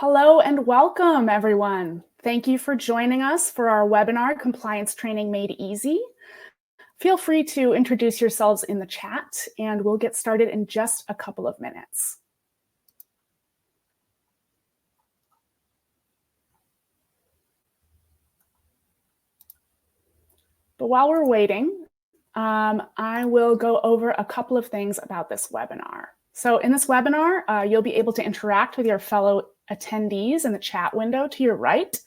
Hello and welcome, everyone. Thank you for joining us for our webinar, Compliance Training Made Easy. Feel free to introduce yourselves in the chat, and we'll get started in just a couple of minutes. But while we're waiting, I will go over a couple of things about this webinar. So in this webinar, you'll be able to interact with your fellow attendees in the chat window to your right.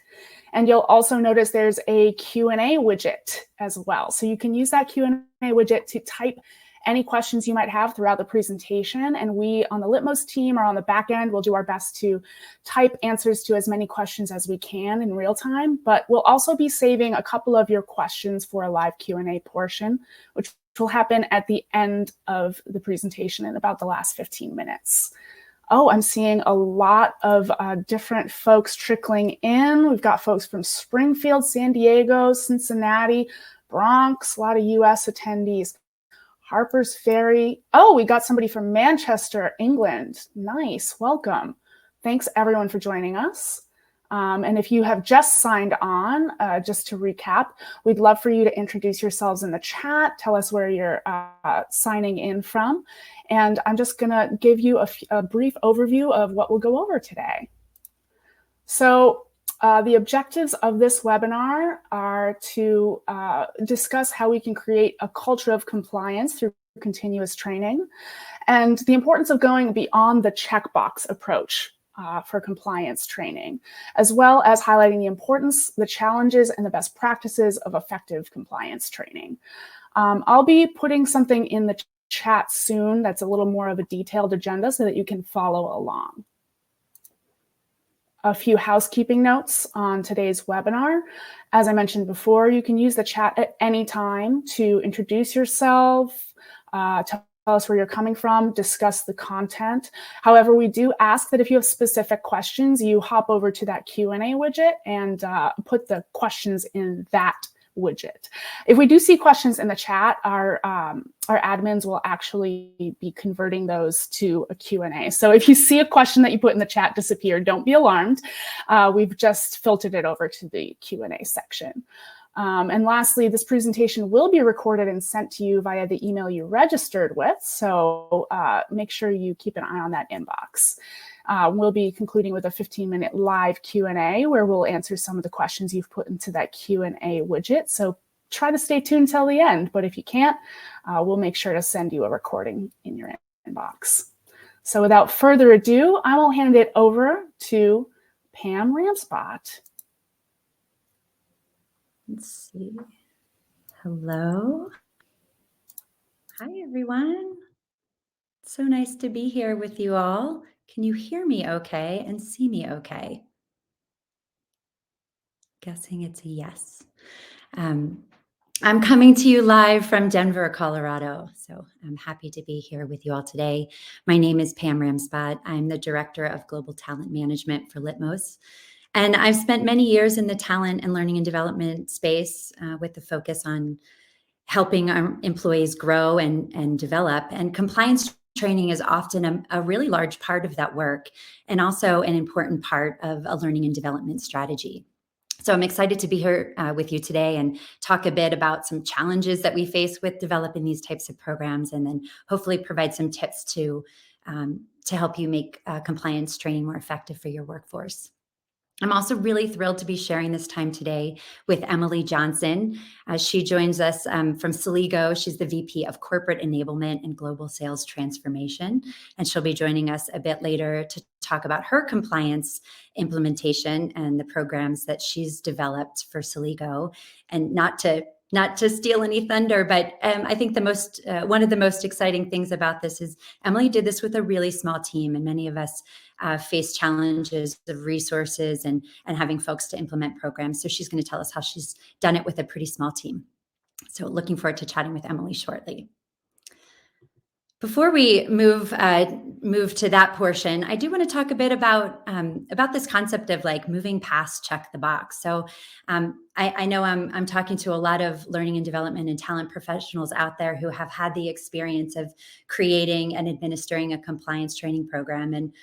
And you'll also notice there's a Q&A widget as well. So you can use that Q&A widget to type any questions you might have throughout the presentation. And we on the Litmos team or on the back end will do our best to type answers to as many questions as we can in real time. But we'll also be saving a couple of your questions for a live Q&A portion, which will happen at the end of the presentation in about the last 15 minutes. Oh, I'm seeing a lot of different folks trickling in. We've got folks from Springfield, San Diego, Cincinnati, Bronx, a lot of US attendees. Harper's Ferry. Oh, we got somebody from Manchester, England. Nice, welcome. Thanks everyone for joining us. And if you have just signed on, just to recap, we'd love for you to introduce yourselves in the chat, tell us where you're signing in from. And I'm just gonna give you a brief overview of what we'll go over today. So the objectives of this webinar are to discuss how we can create a culture of compliance through continuous training and the importance of going beyond the checkbox approach for compliance training, as well as highlighting the importance, the challenges, and the best practices of effective compliance training. I'll be putting something in the chat soon that's a little more of a detailed agenda so that you can follow along. A few housekeeping notes on today's webinar. As I mentioned before, you can use the chat at any time to introduce yourself, tell us where you're coming from, discuss the content. However, we do ask that if you have specific questions, you hop over to that Q&A widget and put the questions in that widget. If we do see questions in the chat, our admins will actually be converting those to a Q&A. So if you see a question that you put in the chat disappear, don't be alarmed. We've just filtered it over to the Q&A section. And lastly, this presentation will be recorded and sent to you via the email you registered with. So make sure you keep an eye on that inbox. We'll be concluding with a 15-minute live Q&A where we'll answer some of the questions you've put into that Q&A widget. So try to stay tuned till the end, but if you can't, we'll make sure to send you a recording in your inbox. So without further ado, I will hand it over to Pam Ramsbott. Let's see. Hello. Hi, everyone. So nice to be here with you all. Can you hear me okay and see me okay? Guessing it's a yes. I'm coming to you live from Denver, Colorado. So I'm happy to be here with you all today. My name is Pam Ramsbott. I'm the Director of Global Talent Management for Litmos. And I've spent many years in the talent and learning and development space with the focus on helping our employees grow and develop. And compliance training is often a really large part of that work and also an important part of a learning and development strategy. So I'm excited to be here with you today and talk a bit about some challenges that we face with developing these types of programs, and then hopefully provide some tips to help you make compliance training more effective for your workforce. I'm also really thrilled to be sharing this time today with Emilee Johnson. She joins us from Celigo. She's the VP of Corporate Enablement and Global Sales Transformation. And she'll be joining us a bit later to talk about her compliance implementation and the programs that she's developed for Celigo. And not to steal any thunder, but I think one of the most exciting things about this is Emilee did this with a really small team, and many of us face challenges of resources and having folks to implement programs. So she's going to tell us how she's done it with a pretty small team. So looking forward to chatting with Emilee shortly. Before we move to that portion, I do want to talk a bit about this concept of like moving past check the box. So I know I'm talking to a lot of learning and development and talent professionals out there who have had the experience of creating and administering a compliance training program. And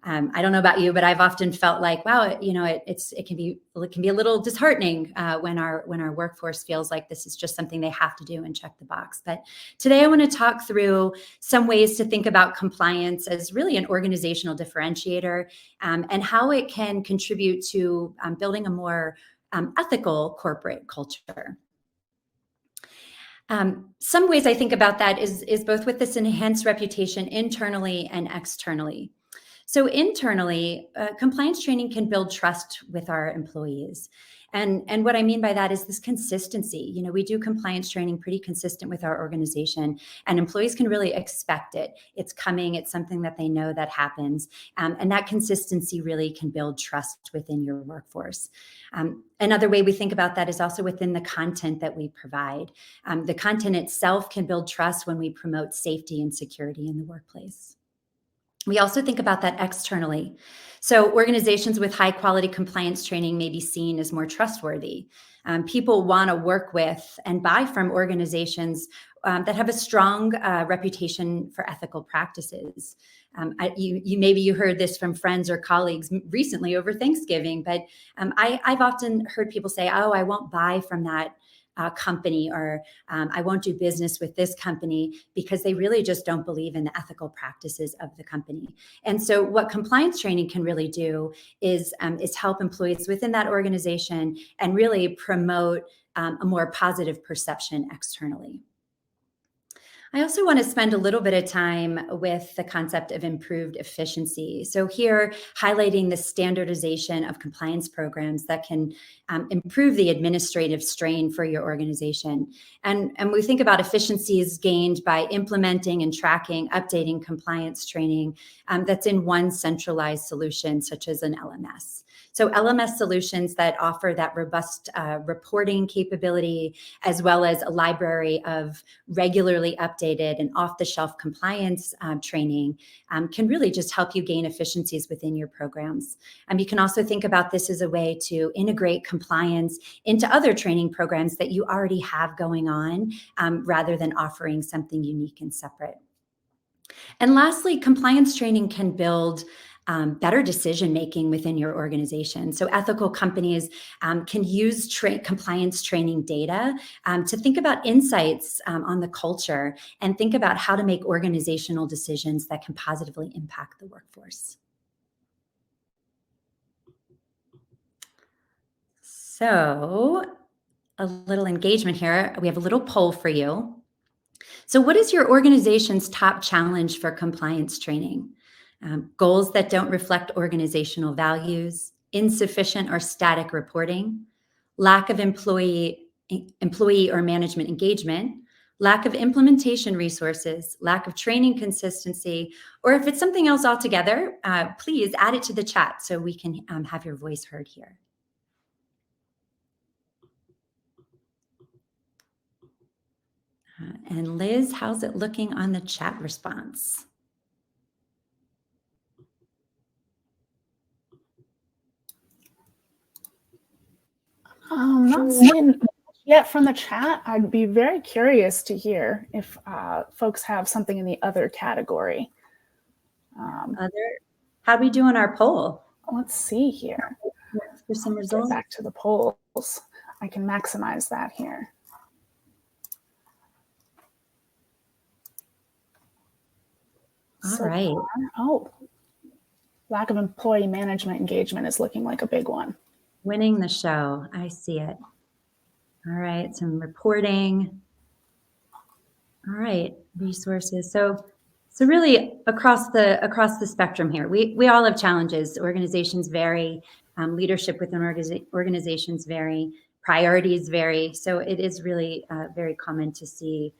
I don't know about you, but I've often felt like, wow, it can be a little disheartening when our workforce feels like this is just something they have to do and check the box. But today I want to talk through some ways to think about compliance as really an organizational differentiator, and how it can contribute to building a more ethical corporate culture. Some ways I think about that is both with this enhanced reputation internally and externally. So internally, compliance training can build trust with our employees. And what I mean by that is this consistency. We do compliance training pretty consistent with our organization, and employees can really expect it. It's coming, it's something that they know that happens. And that consistency really can build trust within your workforce. Another way we think about that is also within the content that we provide. The content itself can build trust when we promote safety and security in the workplace. We also think about that externally. So organizations with high quality compliance training may be seen as more trustworthy. People want to work with and buy from organizations that have a strong reputation for ethical practices. Maybe you heard this from friends or colleagues recently over Thanksgiving, but I've often heard people say, "Oh, I won't buy from that company," or "I won't do business with this company," because they really just don't believe in the ethical practices of the company. And so what compliance training can really do is help employees within that organization and really promote a more positive perception externally. I also want to spend a little bit of time with the concept of improved efficiency. So here, highlighting the standardization of compliance programs that can improve the administrative strain for your organization. And we think about efficiencies gained by implementing and tracking, updating compliance training that's in one centralized solution, such as an LMS. So LMS solutions that offer that robust reporting capability, as well as a library of regularly updated and off-the-shelf compliance training, can really just help you gain efficiencies within your programs. You can also think about this as a way to integrate compliance into other training programs that you already have going on, rather than offering something unique and separate. And lastly, compliance training can build better decision-making within your organization. So ethical companies can use compliance training data to think about insights on the culture and think about how to make organizational decisions that can positively impact the workforce. So a little engagement here. We have a little poll for you. So what is your organization's top challenge for compliance training? Goals that don't reflect organizational values, insufficient or static reporting, lack of employee or management engagement, lack of implementation resources, lack of training consistency, or if it's something else altogether, please add it to the chat so we can have your voice heard here. And Liz, how's it looking on the chat response? Not seeing much yet from the chat. I'd be very curious to hear if folks have something in the other category. How do we do on our poll? Let's see here. For some results. Get back to the polls. I can maximize that here. All right. Oh, lack of employee management engagement is looking like a big one. Winning the show. I see it. All right. Some reporting. All right. Resources. So really across the spectrum here, we all have challenges. Organizations vary. Leadership within organizations vary. Priorities vary. So it is really very common to see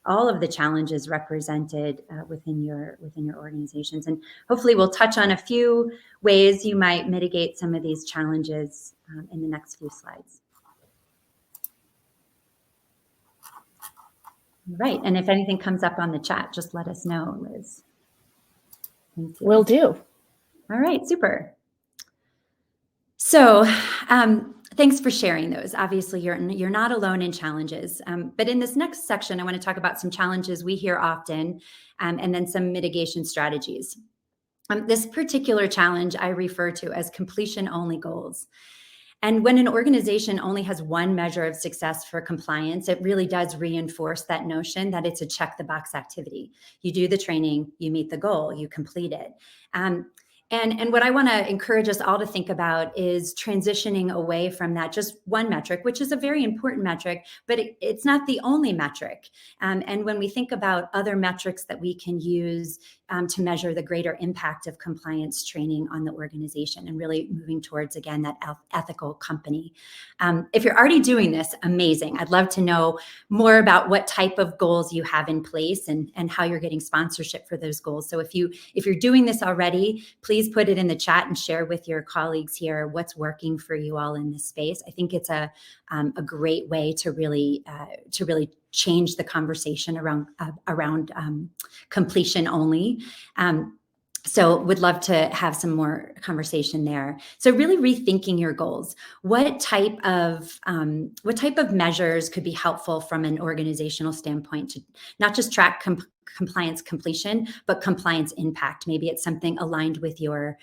all of the challenges represented within your organizations. And hopefully we'll touch on a few ways you might mitigate some of these challenges in the next few slides. Right, and if anything comes up on the chat, just let us know, Liz. Thank you. Will do. All right, super. So thanks for sharing those. Obviously, you're not alone in challenges. But in this next section, I want to talk about some challenges we hear often, and then some mitigation strategies. This particular challenge I refer to as completion-only goals. And when an organization only has one measure of success for compliance, it really does reinforce that notion that it's a check the box activity. You do the training, you meet the goal, you complete it. And what I want to encourage us all to think about is transitioning away from that just one metric, which is a very important metric, but it's not the only metric. And when we think about other metrics that we can use to measure the greater impact of compliance training on the organization and really moving towards, again, that ethical company. If you're already doing this, amazing. I'd love to know more about what type of goals you have in place and how you're getting sponsorship for those goals. So if you're doing this already, please put it in the chat and share with your colleagues here what's working for you all in this space. I think it's a great way to really change the conversation around completion only. So would love to have some more conversation there. So really rethinking your goals. What type of measures could be helpful from an organizational standpoint to not just track compliance completion, but compliance impact? Maybe it's something aligned with your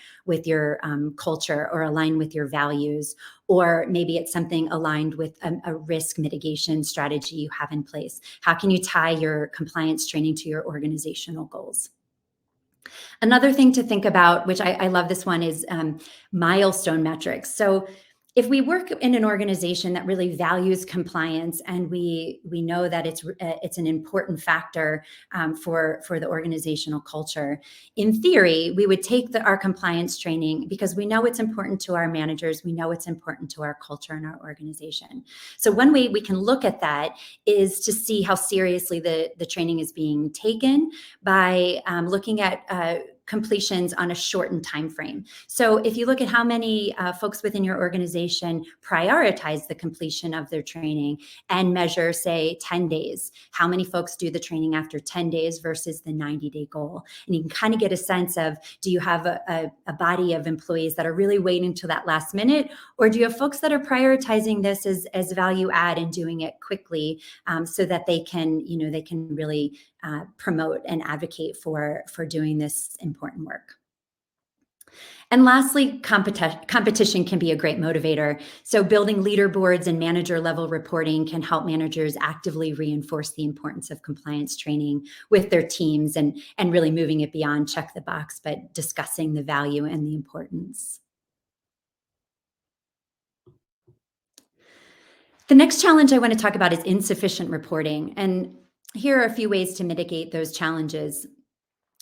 culture or aligned with your values, or maybe it's something aligned with a risk mitigation strategy you have in place. How can you tie your compliance training to your organizational goals? Another thing to think about, which I love this one, is milestone metrics. So if we work in an organization that really values compliance and we know that it's an important factor for the organizational culture, in theory, we would take our compliance training because we know it's important to our managers, we know it's important to our culture and our organization. So one way we can look at that is to see how seriously the training is being taken by looking at completions on a shortened time frame. So if you look at how many folks within your organization prioritize the completion of their training and measure, say, 10 days, how many folks do the training after 10 days versus the 90-day goal? And you can kind of get a sense of, do you have a body of employees that are really waiting till that last minute, or do you have folks that are prioritizing this as value add and doing it quickly so that they can really promote and advocate for doing this important work? And lastly, competition can be a great motivator. So building leaderboards and manager level reporting can help managers actively reinforce the importance of compliance training with their teams and really moving it beyond check the box, but discussing the value and the importance. The next challenge I want to talk about is insufficient reporting. And here are a few ways to mitigate those challenges.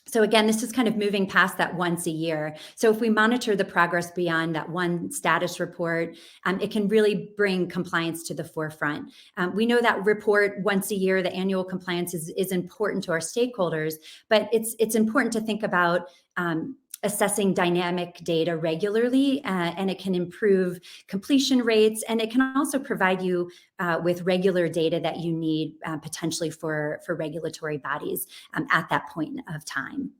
So again, this is kind of moving past that once a year. So if we monitor the progress beyond that one status report, it can really bring compliance to the forefront. We know that report once a year, the annual compliance is important to our stakeholders, but it's important to think about assessing dynamic data regularly, and it can improve completion rates, and it can also provide you with regular data that you need potentially for regulatory bodies at that point of time.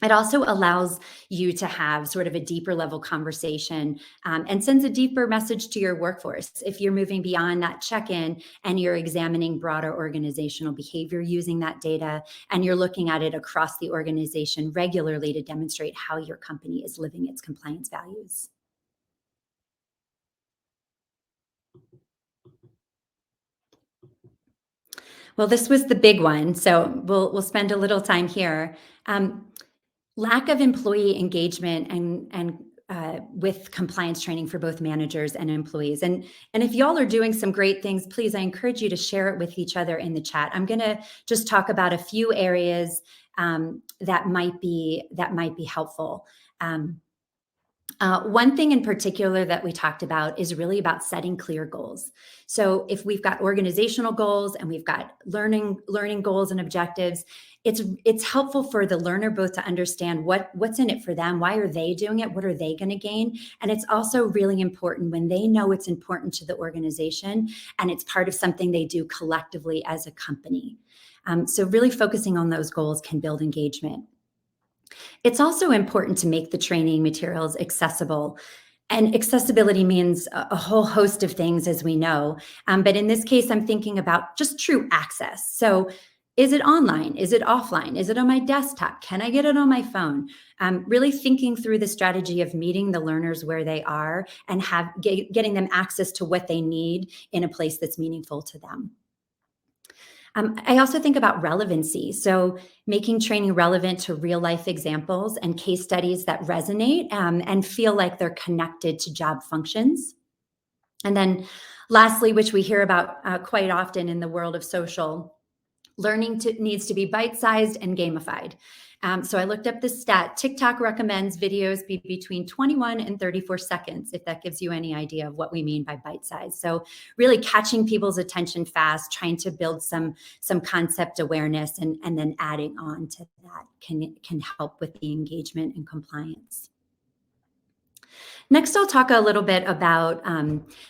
It also allows you to have sort of a deeper level conversation and sends a deeper message to your workforce. If you're moving beyond that check-in and you're examining broader organizational behavior using that data, and you're looking at it across the organization regularly to demonstrate how your company is living its compliance values. Well, this was the big one, so we'll spend a little time here. Lack of employee engagement and with compliance training for both managers and employees. And if y'all are doing some great things, please, I encourage you to share it with each other in the chat. I'm going to just talk about a few areas that might be helpful. One thing in particular that we talked about is really about setting clear goals. So if we've got organizational goals and we've got learning goals and objectives, it's helpful for the learner both to understand what's in it for them, why are they doing it, what are they going to gain, and it's also really important when they know it's important to the organization and it's part of something they do collectively as a company. So really focusing on those goals can build engagement. It's also important to make the training materials accessible. And accessibility means a whole host of things, as we know. But in this case, I'm thinking about just true access. So Is it online? Is it offline? Is it on my desktop? Can I get it on my phone? Really thinking through the strategy of meeting the learners where they are and getting them access to what they need in a place that's meaningful to them. I also think about relevancy. So making training relevant to real life examples and case studies that resonate and feel like they're connected to job functions. And then lastly, which we hear about quite often in the world of social, learning needs to be bite-sized and gamified. So I looked up this stat. TikTok recommends videos be between 21 and 34 seconds, if that gives you any idea of what we mean by bite-sized. So really catching people's attention fast, trying to build some concept awareness, and then adding on to that can help with the engagement and compliance. Next, I'll talk a little bit about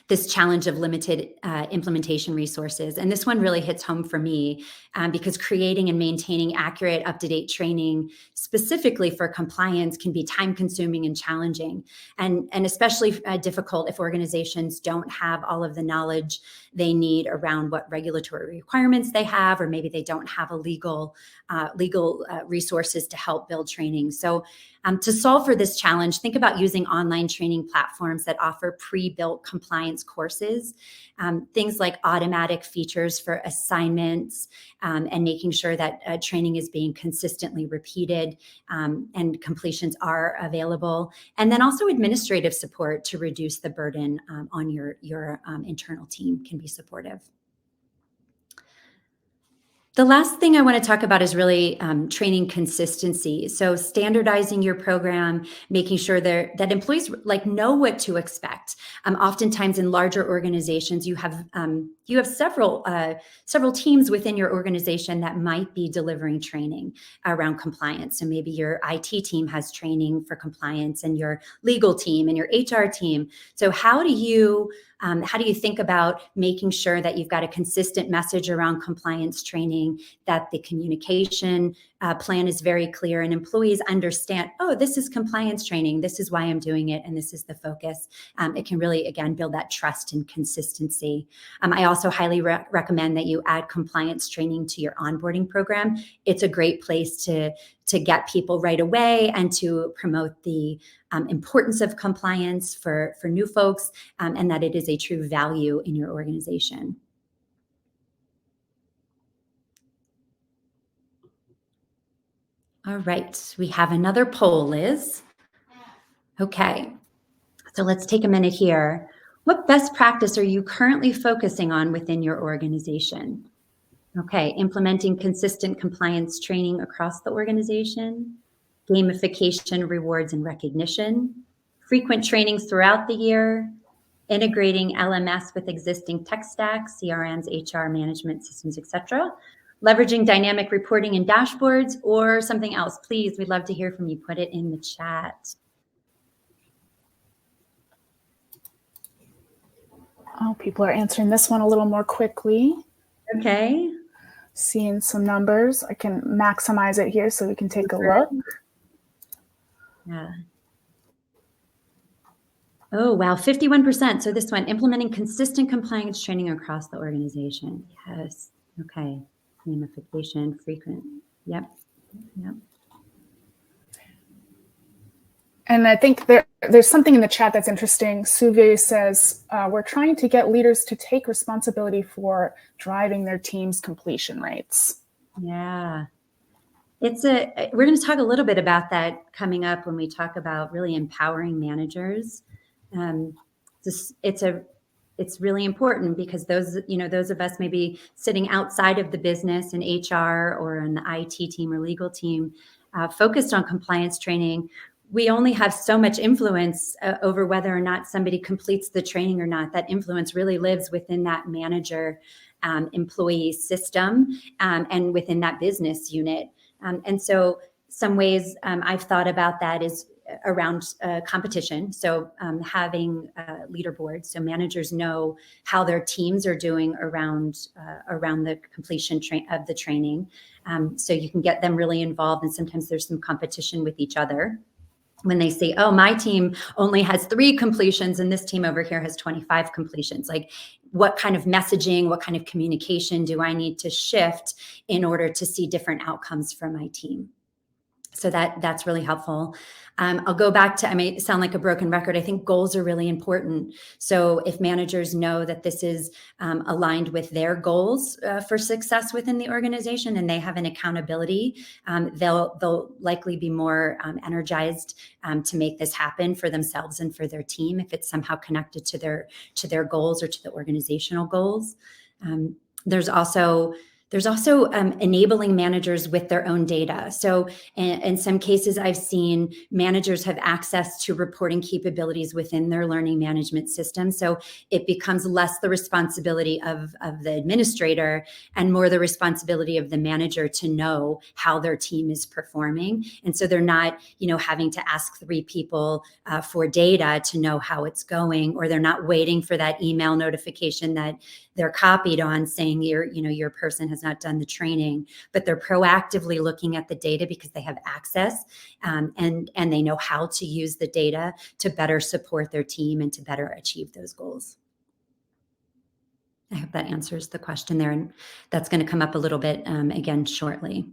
this challenge of limited implementation resources. And this one really hits home for me because creating and maintaining accurate, up-to-date training specifically for compliance can be time-consuming and challenging, and especially difficult if organizations don't have all of the knowledge they need around what regulatory requirements they have, or maybe they don't have a legal resources to help build training. So to solve for this challenge, think about using online training platforms that offer pre-built compliance courses, things like automatic features for assignments, and making sure that training is being consistently repeated and completions are available. And then also administrative support to reduce the burden on your internal team can be supportive. The last thing I want to talk about is really training consistency. So standardizing your program, making sure that employees know what to expect. Oftentimes in larger organizations, you have several teams within your organization that might be delivering training around compliance. So maybe your IT team has training for compliance, and your legal team and your HR team. So how do you think about making sure that you've got a consistent message around compliance training, that the communication plan is very clear, and employees understand, oh, this is compliance training, this is why I'm doing it, and this is the focus. It can really, again, build that trust and consistency. I also highly recommend that you add compliance training to your onboarding program. It's a great place to get people right away and to promote the importance of compliance for new folks, and that it is a true value in your organization. All right, we have another poll, Liz. Okay, so let's take a minute here. What best practice are you currently focusing on within your organization? Okay, implementing consistent compliance training across the organization, gamification, rewards, and recognition, frequent trainings throughout the year, integrating LMS with existing tech stacks, CRMs, HR management systems, etc., leveraging dynamic reporting and dashboards, or something else. Please, we'd love to hear from you. Put it in the chat. Oh, people are answering this one a little more quickly. Okay. Seeing some numbers. I can maximize it here so we can take a look. Yeah. Oh, wow, 51%. So this one, implementing consistent compliance training across the organization. Yes. Okay. Gamification, frequent. Yep. And I think there's something in the chat that's interesting. Suve says, we're trying to get leaders to take responsibility for driving their team's completion rates. Yeah. We're going to talk a little bit about that coming up when we talk about really empowering managers. It's really important because those of us maybe sitting outside of the business in HR or in the IT team or legal team focused on compliance training, we only have so much influence over whether or not somebody completes the training or not. That influence really lives within that manager employee system and within that business unit. And so some ways I've thought about that is around competition. So having leaderboards, so managers know how their teams are doing around the completion of the training. So you can get them really involved, and sometimes there's some competition with each other. When they say, oh, my team only has 3 completions and this team over here has 25 completions, like what kind of messaging, what kind of communication do I need to shift in order to see different outcomes from my team? So that's really helpful. I'll go back to, I may sound like a broken record. I think goals are really important. So if managers know that this is aligned with their goals for success within the organization, and they have an accountability, they'll likely be more energized to make this happen for themselves and for their team if it's somehow connected to their goals or to the organizational goals. There's also enabling managers with their own data. So in some cases, I've seen managers have access to reporting capabilities within their learning management system. So it becomes less the responsibility of the administrator and more the responsibility of the manager to know how their team is performing. And so they're not, having to ask 3 people for data to know how it's going, or they're not waiting for that email notification that they're copied on saying your person has not done the training, but they're proactively looking at the data because they have access and they know how to use the data to better support their team and to better achieve those goals. I hope that answers the question there, and that's going to come up a little bit again shortly.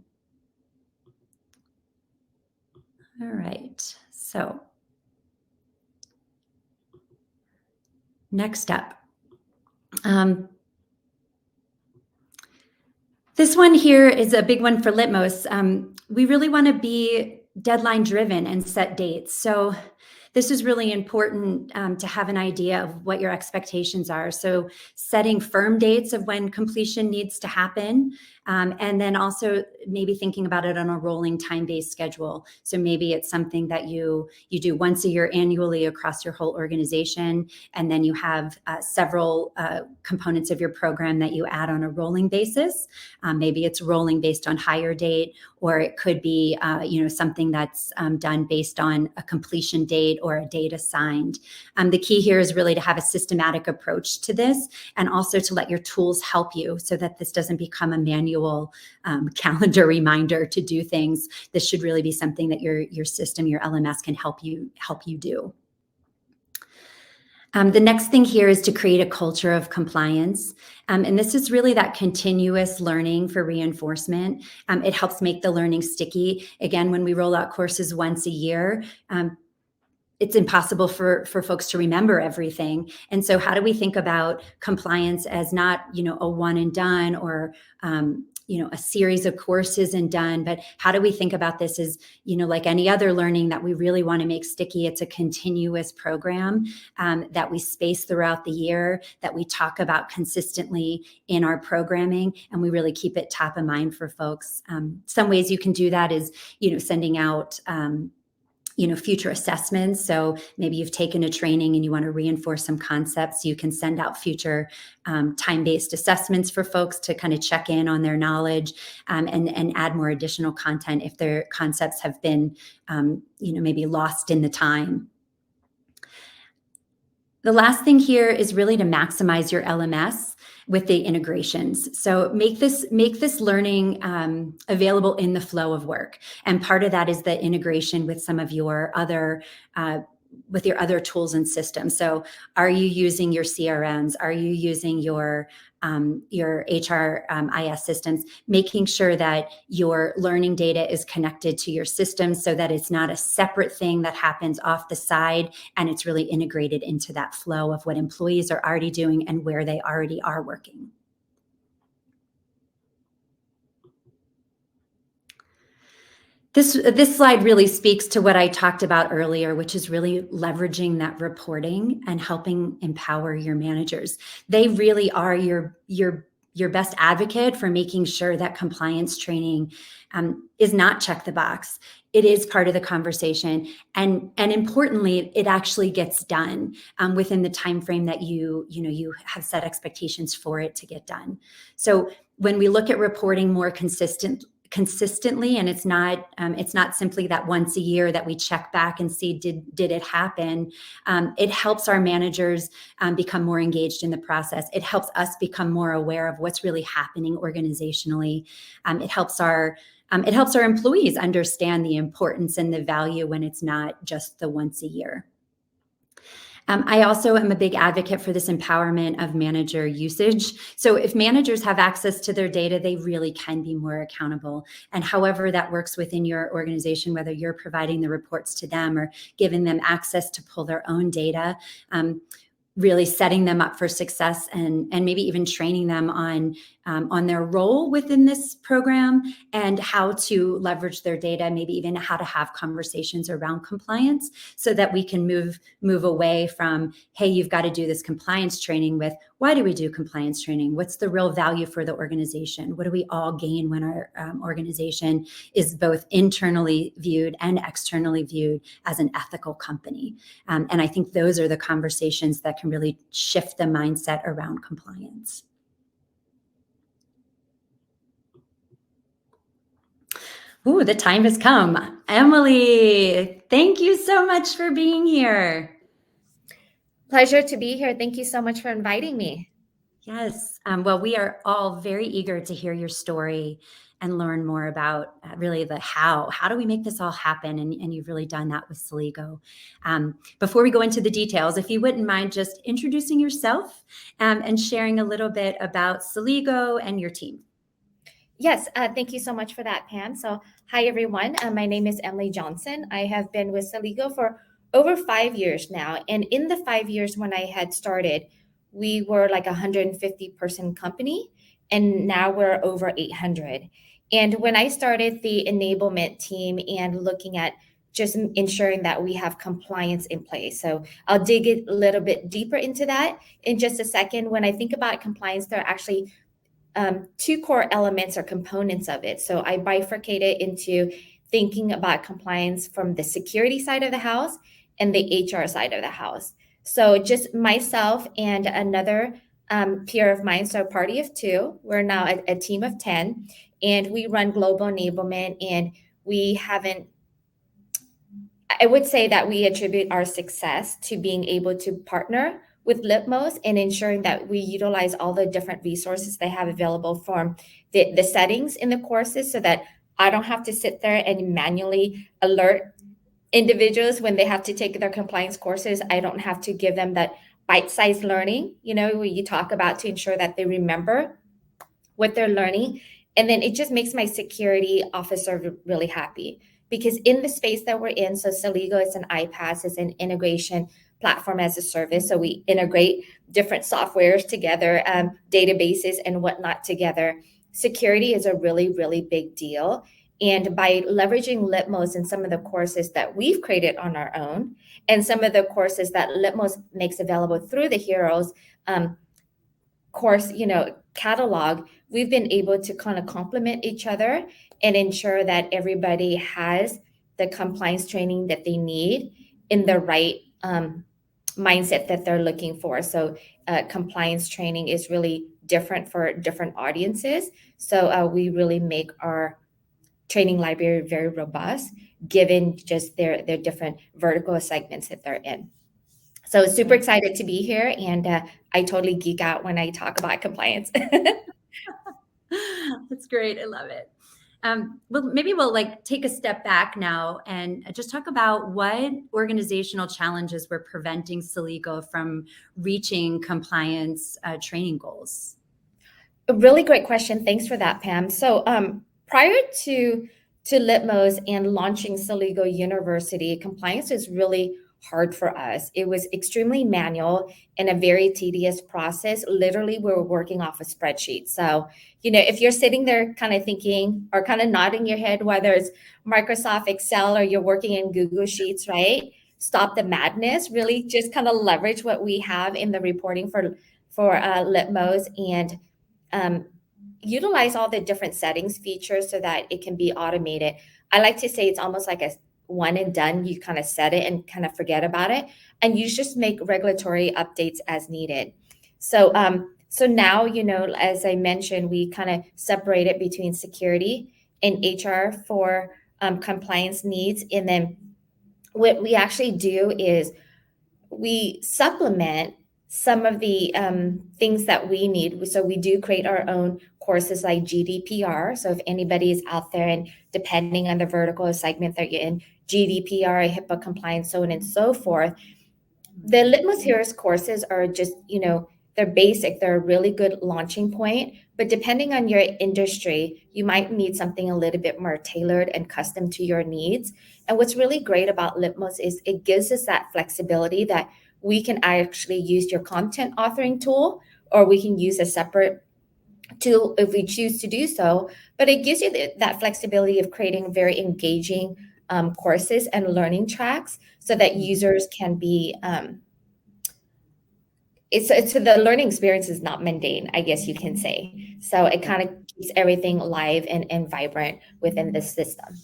All right, so next up. This one here is a big one for Litmos. We really want to be deadline driven and set dates. So this is really important to have an idea of what your expectations are. So setting firm dates of when completion needs to happen. And then also maybe thinking about it on a rolling time-based schedule. So maybe it's something that you do once a year annually across your whole organization. And then you have several components of your program that you add on a rolling basis. Maybe it's rolling based on hire date, or it could be something that's done based on a completion date or a date assigned. The key here is really to have a systematic approach to this, and also to let your tools help you so that this doesn't become a manual calendar reminder to do things. This should really be something that your system, your LMS, can help you do. The next thing here is to create a culture of compliance. And this is really that continuous learning for reinforcement. It helps make the learning sticky. Again, when we roll out courses once a year, it's impossible for folks to remember everything. And so how do we think about compliance as not, a one and done, or, a series of courses and done, but how do we think about this as, like any other learning that we really want to make sticky? It's a continuous program that we space throughout the year, that we talk about consistently in our programming, and we really keep it top of mind for folks. Some ways you can do that is, sending out future assessments. So maybe you've taken a training and you want to reinforce some concepts. You can send out future time-based assessments for folks to kind of check in on their knowledge and add more additional content if their concepts have been, maybe lost in the time. The last thing here is really to maximize your LMS with the integrations. So make this learning available in the flow of work. And part of that is the integration with some of your other tools and systems. So are you using your CRMs? Are you using your HRIS systems? Making sure that your learning data is connected to your system so that it's not a separate thing that happens off the side, and it's really integrated into that flow of what employees are already doing and where they already are working. This slide really speaks to what I talked about earlier, which is really leveraging that reporting and helping empower your managers. They really are your best advocate for making sure that compliance training is not check the box. It is part of the conversation, and importantly, it actually gets done within the time frame that you have set expectations for it to get done. So when we look at reporting more consistently, and it's not simply that once a year that we check back and see did it happen. It helps our managers become more engaged in the process. It helps us become more aware of what's really happening organizationally. It helps our employees understand the importance and the value when it's not just the once a year. I also am a big advocate for this empowerment of manager usage. So if managers have access to their data, they really can be more accountable. And however that works within your organization, whether you're providing the reports to them or giving them access to pull their own data, really setting them up for success and maybe even training them on their role within this program and how to leverage their data, maybe even how to have conversations around compliance so that we can move away from, hey, you've got to do this compliance training with, why do we do compliance training? What's the real value for the organization? What do we all gain when our organization is both internally viewed and externally viewed as an ethical company? And I think those are the conversations that can really shift the mindset around compliance. Ooh, the time has come. Emilee, thank you so much for being here. Pleasure to be here. Thank you so much for inviting me. Yes. Well, we are all very eager to hear your story and learn more about really the how. How do we make this all happen? And you've really done that with Celigo. Before we go into the details, if you wouldn't mind just introducing yourself and sharing a little bit about Celigo and your team. Yes, thank you so much for that, Pam. So hi, everyone. My name is Emilee Johnson. I have been with Celigo for over 5 years now. And in the 5 years when I had started, we were like a 150-person company, and now we're over 800. And when I started the enablement team and looking at just ensuring that we have compliance in place. So I'll dig a little bit deeper into that in just a second. When I think about compliance, there are actually two core elements or components of it. So I bifurcate it into thinking about compliance from the security side of the house and the HR side of the house. So just myself and another peer of mine, so a party of two, we're now a team of 10, and we run global enablement, and I would say that we attribute our success to being able to partner with Litmos and ensuring that we utilize all the different resources they have available from the settings in the courses so that I don't have to sit there and manually alert individuals when they have to take their compliance courses. I don't have to give them that bite-sized learning, where you talk about to ensure that they remember what they're learning. And then it just makes my security officer really happy because in the space that we're in, so Celigo is an iPaaS, it's an integration platform as a service. So we integrate different softwares together, databases and whatnot together. Security is a really, really big deal. And by leveraging Litmos and some of the courses that we've created on our own, and some of the courses that Litmos makes available through the Heroes course, catalog, we've been able to kind of complement each other and ensure that everybody has the compliance training that they need in the right mindset that they're looking for. So compliance training is really different for different audiences. So we really make our training library very robust, given just their different vertical segments that they're in. So super excited to be here, and I totally geek out when I talk about compliance. That's great. I love it. Well, maybe we'll take a step back now and just talk about what organizational challenges were preventing Celigo from reaching compliance training goals. A really great question. Thanks for that, Pam. So prior to Litmos and launching Celigo University, compliance is really hard for us. It was extremely manual and a very tedious process. Literally, we were working off a spreadsheet. So, if you're sitting there kind of thinking or kind of nodding your head, whether it's Microsoft Excel or you're working in Google Sheets, right? Stop the madness. Really just kind of leverage what we have in the reporting for Litmos and utilize all the different settings features so that it can be automated. I like to say it's almost like a one and done. You kind of set it and kind of forget about it, and you just make regulatory updates as needed. So now, as I mentioned, we kind of separate it between security and HR for compliance needs. And then what we actually do is we supplement some of the things that we need. So we do create our own courses like GDPR. So if anybody is out there and depending on the vertical segment that you're in, GDPR, HIPAA compliance, so on and so forth, The Litmos Heroes courses are just, they're basic. They're a really good launching point. But depending on your industry, you might need something a little bit more tailored and custom to your needs. And what's really great about Litmos is it gives us that flexibility that we can actually use your content authoring tool, or we can use a separate tool if we choose to do so. But it gives you that flexibility of creating very engaging courses and learning tracks so that users can be it's so the learning experience is not mundane, I guess you can say. So it kind of keeps everything live and vibrant within the system.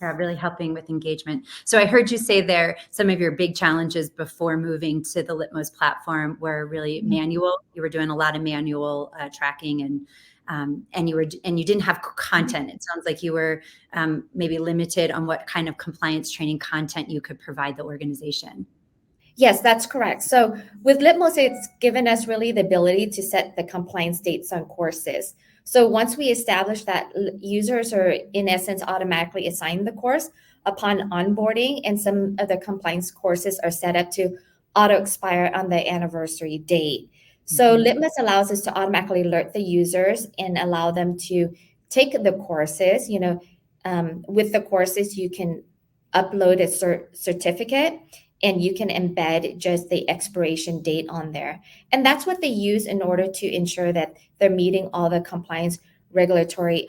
Yeah, really helping with engagement. So I heard you say there some of your big challenges before moving to the Litmos platform were really manual. You were doing a lot of manual tracking, and you didn't have content. It sounds like you were maybe limited on what kind of compliance training content you could provide the organization. Yes, that's correct. So with Litmos, it's given us really the ability to set the compliance dates on courses. So once we establish that, users are in essence automatically assigned the course upon onboarding, and some of the compliance courses are set up to auto expire on the anniversary date. So Litmos allows us to automatically alert the users and allow them to take the courses. With the courses, you can upload a certificate, and you can embed just the expiration date on there. And that's what they use in order to ensure that they're meeting all the compliance regulatory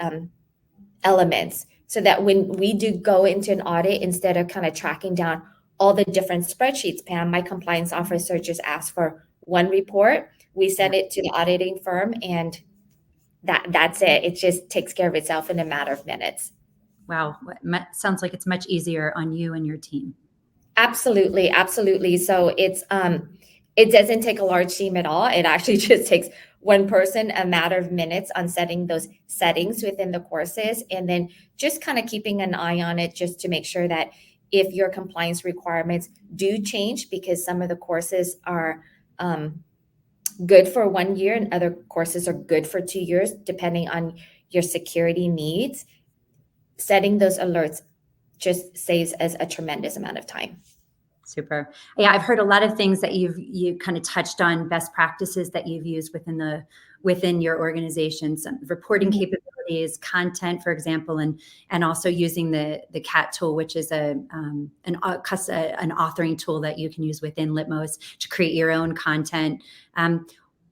elements, so that when we do go into an audit, instead of kind of tracking down all the different spreadsheets, Pam, my compliance officer just asks for one report. We send it to the auditing firm, and that's it. It just takes care of itself in a matter of minutes. Wow. Sounds like it's much easier on you and your team. Absolutely. So it doesn't take a large team at all. It actually just takes one person, a matter of minutes on setting those settings within the courses, and then just kind of keeping an eye on it just to make sure that if your compliance requirements do change, because some of the courses are good for 1 year and other courses are good for 2 years, depending on your security needs, setting those alerts just saves us a tremendous amount of time. Super. Yeah, I've heard a lot of things that you kind of touched on, best practices that you've used within your organization, some reporting capabilities, content, for example, and also using the CAT tool, which is an authoring tool that you can use within Litmos to create your own content.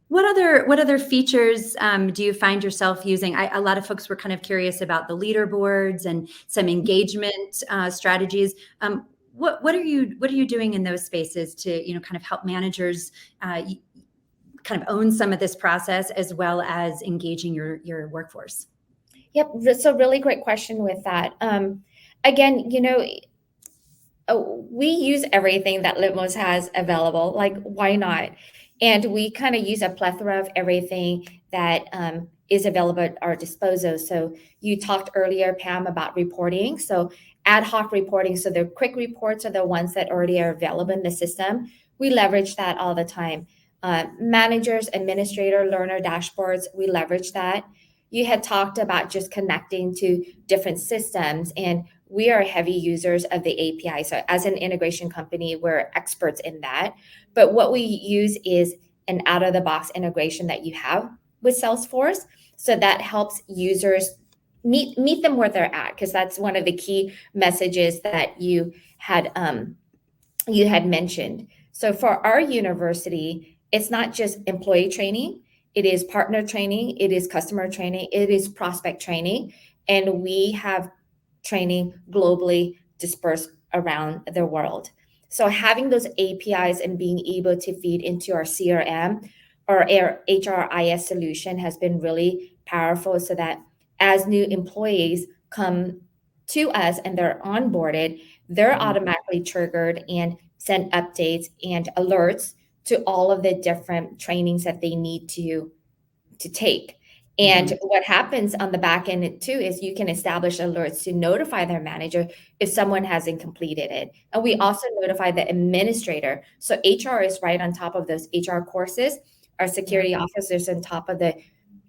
What other features do you find yourself using? A lot of folks were kind of curious about the leaderboards and some engagement strategies. What are you doing in those spaces to kind of help managers kind of own some of this process, as well as engaging your workforce? Yep. So really great question with that. Again, we use everything that Litmos has available. Like, why not? And we kind of use a plethora of everything that is available at our disposal. So you talked earlier, Pam, about reporting. So ad hoc reporting. So the quick reports are the ones that already are available in the system. We leverage that all the time. Managers, administrator, learner dashboards, we leverage that. You had talked about just connecting to different systems, and we are heavy users of the API. So as an integration company, we're experts in that. But what we use is an out-of-the-box integration that you have with Salesforce. So that helps users meet them where they're at, because that's one of the key messages that you had mentioned. So for our university, it's not just employee training. It is partner training. It is customer training. It is prospect training. And we have training globally dispersed around the world. So having those APIs and being able to feed into our CRM or our HRIS solution has been really powerful, so that as new employees come to us and they're onboarded, they're automatically triggered and sent updates and alerts to all of the different trainings that they need to take. And what happens on the back end too is you can establish alerts to notify their manager if someone hasn't completed it. And we also notify the administrator. So HR is right on top of those HR courses. Our security officers on top of the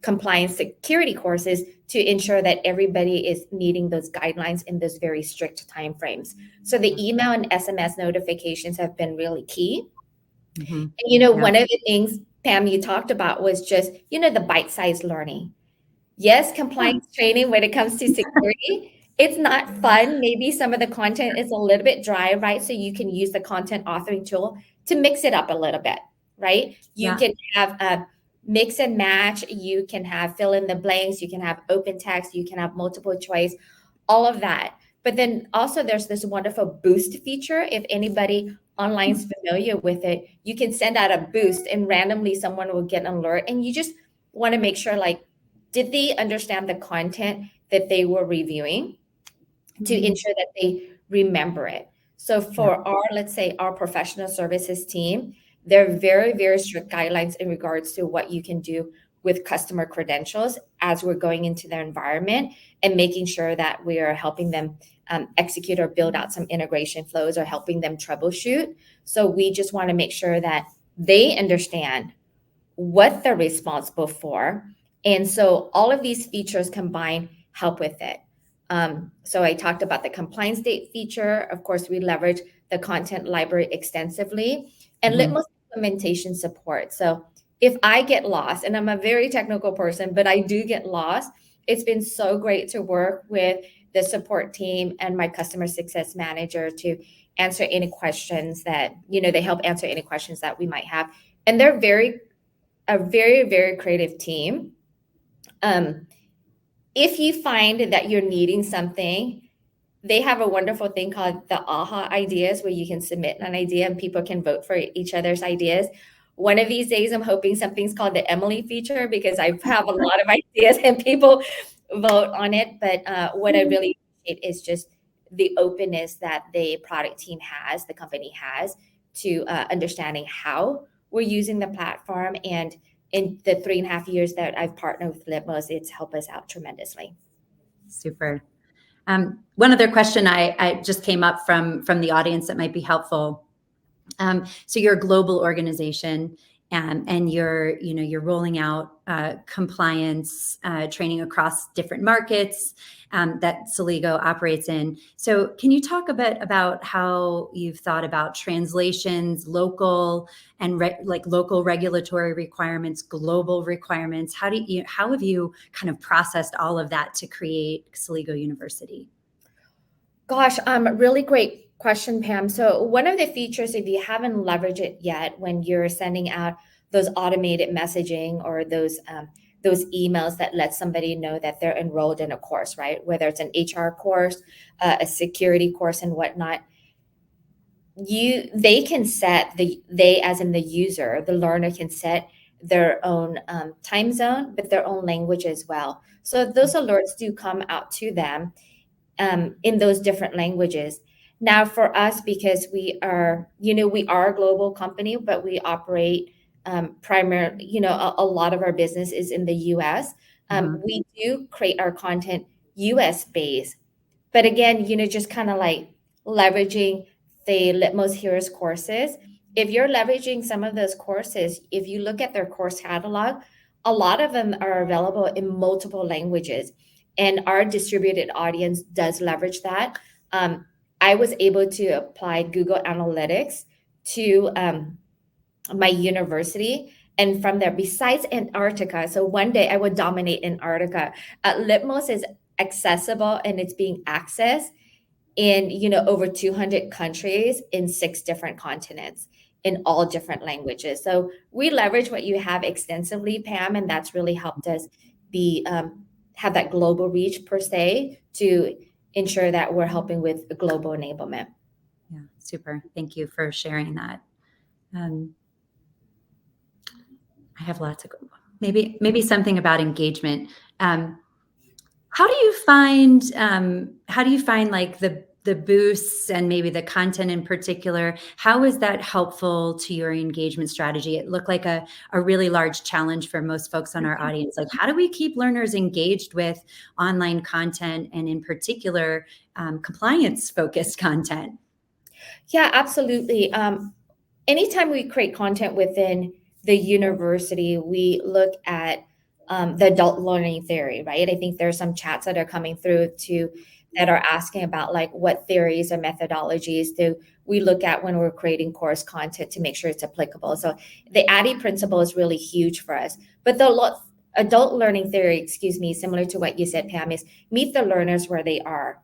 compliance security courses to ensure that everybody is meeting those guidelines in those very strict timeframes. So the email and SMS notifications have been really key. Mm-hmm. And one of the things, Pam, you talked about was just, the bite-sized learning. Yes, compliance training when it comes to security, it's not fun. Maybe some of the content is a little bit dry, right? So you can use the content authoring tool to mix it up a little bit, right? You can have a mix and match. You can have fill in the blanks. You can have open text. You can have multiple choice, all of that. But then also there's this wonderful boost feature. If anybody online is familiar with it, you can send out a boost and randomly someone will get an alert. And you just want to make sure, like, did they understand the content that they were reviewing to ensure that they remember it? So for let's say our professional services team, there are very, very strict guidelines in regards to what you can do with customer credentials as we're going into their environment and making sure that we are helping them execute or build out some integration flows or helping them troubleshoot. So we just want to make sure that they understand what they're responsible for. And so all of these features combined help with it. So I talked about the compliance date feature. Of course, we leverage the content library extensively and Litmos implementation support. So if I get lost, and I'm a very technical person, but I do get lost, it's been so great to work with the support team and my customer success manager to answer any questions that, they help answer any questions that we might have. And they're a very, very creative team. If you find that you're needing something, they have a wonderful thing called the AHA ideas, where you can submit an idea and people can vote for each other's ideas. One of these days, I'm hoping something's called the Emilee feature, because I have a lot of ideas and people vote on it. But what I really appreciate is just the openness that the product team has, the company has, to understanding how we're using the platform. And in the 3.5 years that I've partnered with Litmos, it's helped us out tremendously. Super. One other question I just came up from the audience that might be helpful. So you're a global organization, and you're rolling out compliance training across different markets that Celigo operates in. So can you talk a bit about how you've thought about translations, local and local regulatory requirements, global requirements? How have you kind of processed all of that to create Celigo University? Gosh, really great question, Pam. So one of the features, if you haven't leveraged it yet, when you're sending out those automated messaging or those emails that let somebody know that they're enrolled in a course, right? Whether it's an HR course, a security course, and whatnot, they can set as in the user, the learner can set their own time zone, but their own language as well. So those alerts do come out to them in those different languages. Now for us, because we are a global company, but we operate primarily, a lot of our business is in the US. We do create our content US based, but again, just kind of like leveraging the Litmos Heroes courses. If you're leveraging some of those courses, if you look at their course catalog, a lot of them are available in multiple languages. And our distributed audience does leverage that. I was able to apply Google Analytics to my university. And from there, besides Antarctica, so one day I would dominate Antarctica. Litmos is accessible and it's being accessed in over 200 countries in 6 different continents in all different languages. So we leverage what you have extensively, Pam, and that's really helped us have that global reach per se to ensure that we're helping with global enablement. Yeah, super. Thank you for sharing that. I have lots of maybe something about engagement. How do you find like the boosts and maybe the content in particular? How is that helpful to your engagement strategy? It looked like a really large challenge for most folks on our audience. Like, how do we keep learners engaged with online content and in particular compliance-focused content? Yeah, absolutely. Anytime we create content within the university, we look at the adult learning theory, right? I think there's some chats that are coming through to that are asking about like what theories or methodologies do we look at when we're creating course content to make sure it's applicable. So the ADDIE principle is really huge for us. But the adult learning theory, similar to what you said, Pam, is meet the learners where they are.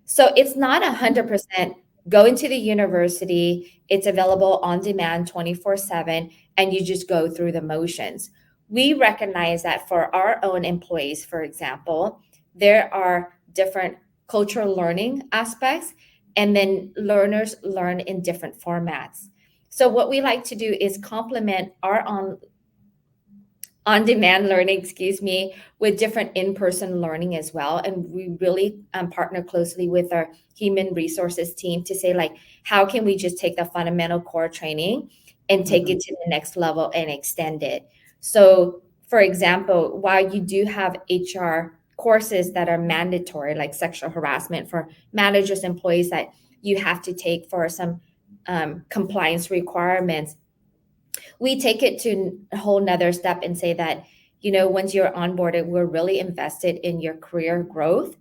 So it's not 100% go into the university, it's available on demand 24/7, and you just go through the motions. We recognize that for our own employees, for example, there are different cultural learning aspects, and then learners learn in different formats. So what we like to do is complement our on-demand learning, with different in-person learning as well. And we really partner closely with our human resources team to say, like, how can we just take the fundamental core training and take it to the next level and extend it? So, for example, while you do have HR courses that are mandatory, like sexual harassment for managers, employees that you have to take for some compliance requirements, we take it to a whole nother step and say that, once you're onboarded, we're really invested in your career growth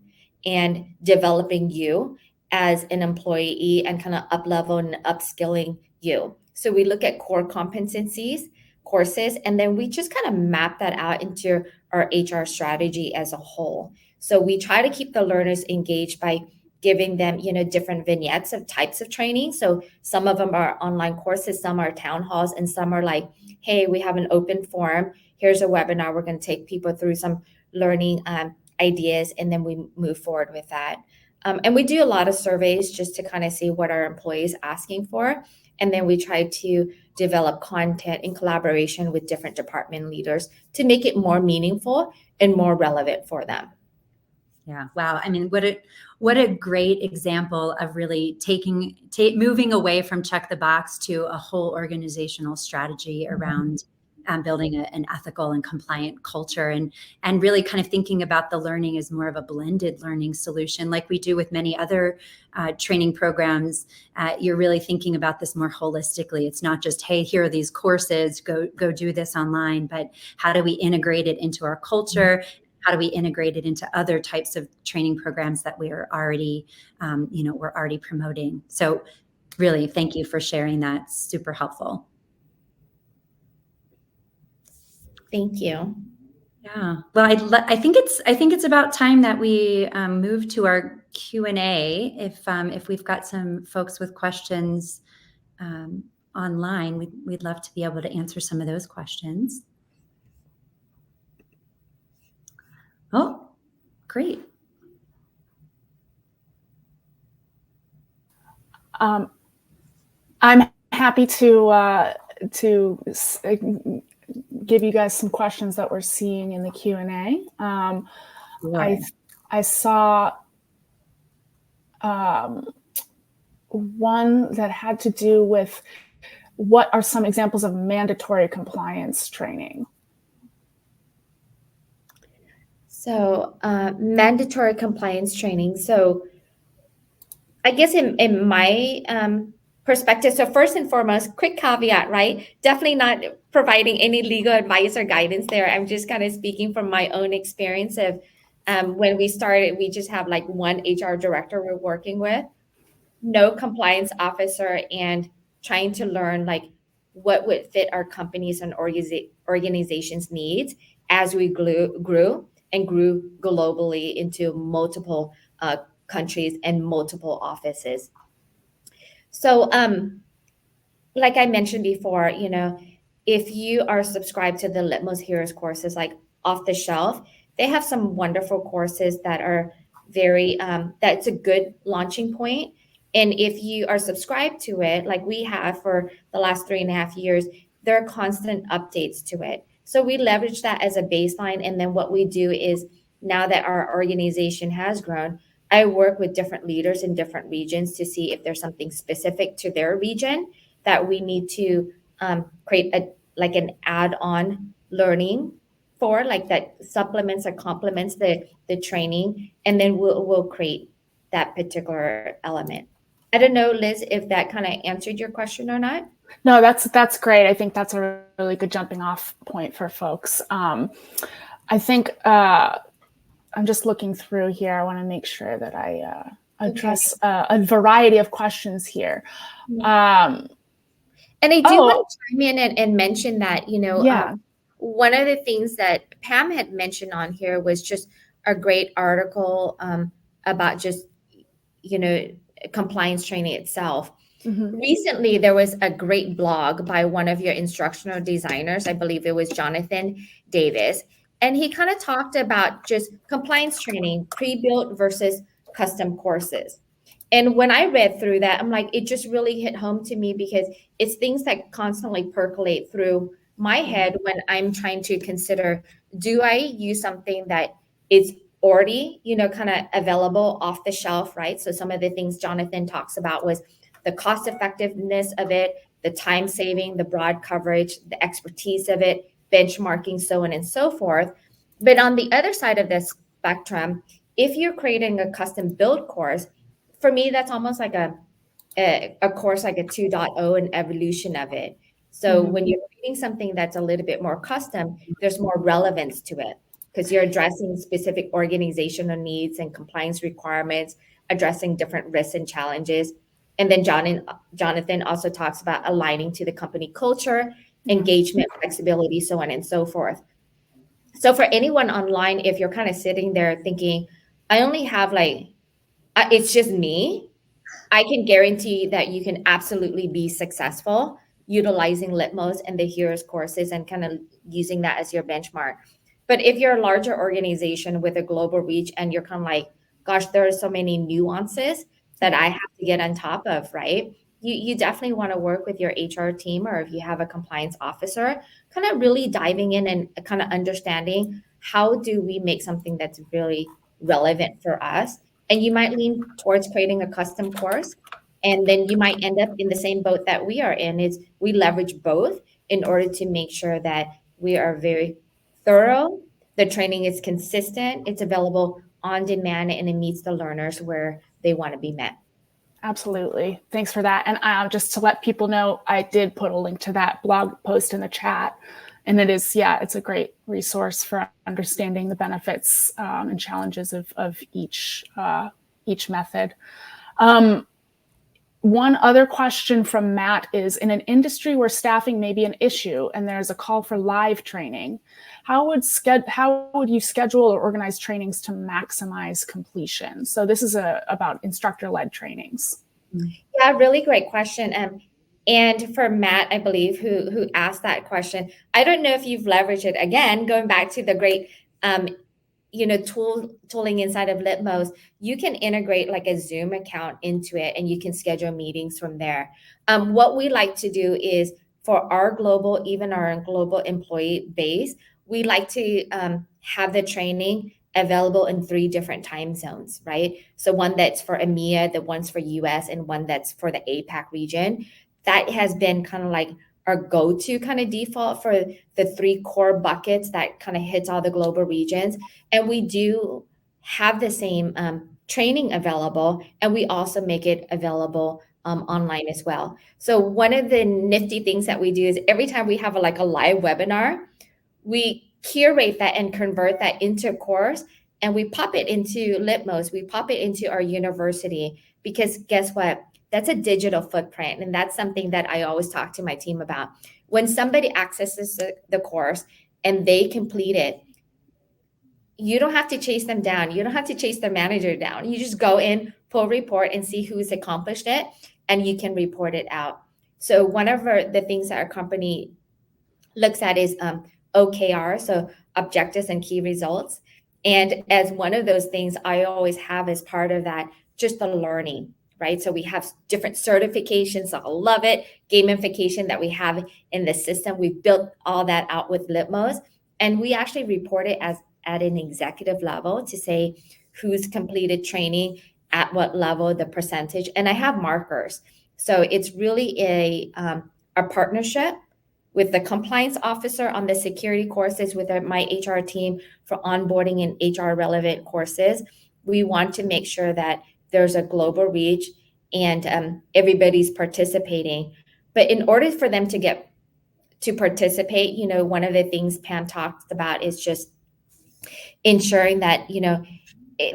and developing you as an employee and kind of up-level and upskilling you. So we look at core competencies, courses, and then we just kind of map that out into our HR strategy as a whole. So we try to keep the learners engaged by giving them, different vignettes of types of training. So some of them are online courses, some are town halls, and some are like, hey, we have an open forum. Here's a webinar. We're going to take people through some learning ideas, and then we move forward with that. And we do a lot of surveys just to kind of see what our employees asking for. And then we try to develop content in collaboration with different department leaders to make it more meaningful and more relevant for them. Yeah. Wow. I mean, what a great example of really moving away from check the box to a whole organizational strategy around building an ethical and compliant culture, and really kind of thinking about the learning as more of a blended learning solution, like we do with many other training programs. You're really thinking about this more holistically. It's not just, hey, here are these courses, go do this online, but how do we integrate it into our culture? How do we integrate it into other types of training programs that we are already, we're already promoting? So really, thank you for sharing that. Super helpful. Thank you. Yeah. Well, I think it's about time that we move to our Q&A. If we've got some folks with questions online, we'd love to be able to answer some of those questions. Oh, great. I'm happy to give you guys some questions that we're seeing in the Q&A. I saw one that had to do with what are some examples of mandatory compliance training? So mandatory compliance training. So I guess in my perspective, so first and foremost, quick caveat, right? Definitely not providing any legal advice or guidance there. I'm just kind of speaking from my own experience of when we started, we just have like one HR director we're working with, no compliance officer, and trying to learn like what would fit our companies and organizations' needs as we grew globally into multiple countries and multiple offices. So like I mentioned before, if you are subscribed to the Litmos Heroes courses, like off the shelf, they have some wonderful courses that are very, that's a good launching point. And if you are subscribed to it, like we have for the last 3.5 years, there are constant updates to it. So we leverage that as a baseline. And then what we do is, now that our organization has grown, I work with different leaders in different regions to see if there's something specific to their region that we need to create an add-on learning for, like that supplements or complements the training, and then we'll create that particular element. I don't know, Liz, if that kind of answered your question or not. No, that's great. I think that's a really good jumping off point for folks. I think I'm just looking through here. I want to make sure that I address a variety of questions here. And I do want to chime in and mention that, one of the things that Pam had mentioned on here was just a great article about just, compliance training itself. Mm-hmm. Recently, there was a great blog by one of your instructional designers. I believe it was Jonathan Davis. And he kind of talked about just compliance training, pre-built versus custom courses. And when I read through that, I'm like, it just really hit home to me because it's things that constantly percolate through my head when I'm trying to consider, do I use something that is already, kind of available off the shelf, right? So some of the things Jonathan talks about was the cost effectiveness of it, the time saving, the broad coverage, the expertise of it, benchmarking, so on and so forth. But on the other side of the spectrum, if you're creating a custom build course, for me, that's almost like a course like a 2.0, an evolution of it. So when you're creating something that's a little bit more custom, there's more relevance to it because you're addressing specific organizational needs and compliance requirements, addressing different risks and challenges. And then Jonathan also talks about aligning to the company culture, engagement, flexibility, so on and so forth. So for anyone online, if you're kind of sitting there thinking, I only have it's just me, I can guarantee that you can absolutely be successful utilizing Litmos and the Heroes courses and kind of using that as your benchmark. But if you're a larger organization with a global reach and you're kind of like, gosh, there are so many nuances that I have to get on top of, right? You definitely want to work with your HR team, or if you have a compliance officer, kind of really diving in and kind of understanding how do we make something that's really relevant for us. And you might lean towards creating a custom course, and then you might end up in the same boat that we are in. Is we leverage both in order to make sure that we are very thorough, the training is consistent, it's available on demand, and it meets the learners where they want to be met. Absolutely. Thanks for that. And just to let people know, I did put a link to that blog post in the chat. And it is, it's a great resource for understanding the benefits and challenges of each method. One other question from Matt is, in an industry where staffing may be an issue and there's a call for live training, how would you schedule or organize trainings to maximize completion? So this is about instructor-led trainings. Yeah, really great question. And for Matt, I believe, who asked that question, I don't know if you've leveraged it. Again, going back to the great tooling inside of Litmos, you can integrate like a Zoom account into it and you can schedule meetings from there. What we like to do is for our global employee base, we like to have the training available in 3 different time zones, right? So one that's for EMEA, the one's for US, and one that's for the APAC region. That has been kind of like our go-to kind of default for the 3 core buckets that kind of hits all the global regions. And we do have the same training available, and we also make it available online as well. So one of the nifty things that we do is every time we have a live webinar, we curate that and convert that into a course, and we pop it into Litmos, we pop it into our university, because guess what? That's a digital footprint. And that's something that I always talk to my team about. When somebody accesses the course and they complete it, you don't have to chase them down. You don't have to chase their manager down. You just go in, pull report, and see who's accomplished it, and you can report it out. So one of the things that our company looks at is OKR, so objectives and key results. And as one of those things, I always have as part of that, just the learning. Right? So we have different certifications. I love it. Gamification that we have in the system. We've built all that out with Litmos, and we actually report it at an executive level to say who's completed training at what level, the percentage, and I have markers. So it's really a partnership with the compliance officer on the security courses, with my HR team for onboarding and HR relevant courses. We want to make sure that there's a global reach and everybody's participating. But in order for them to participate, one of the things Pam talked about is just ensuring that,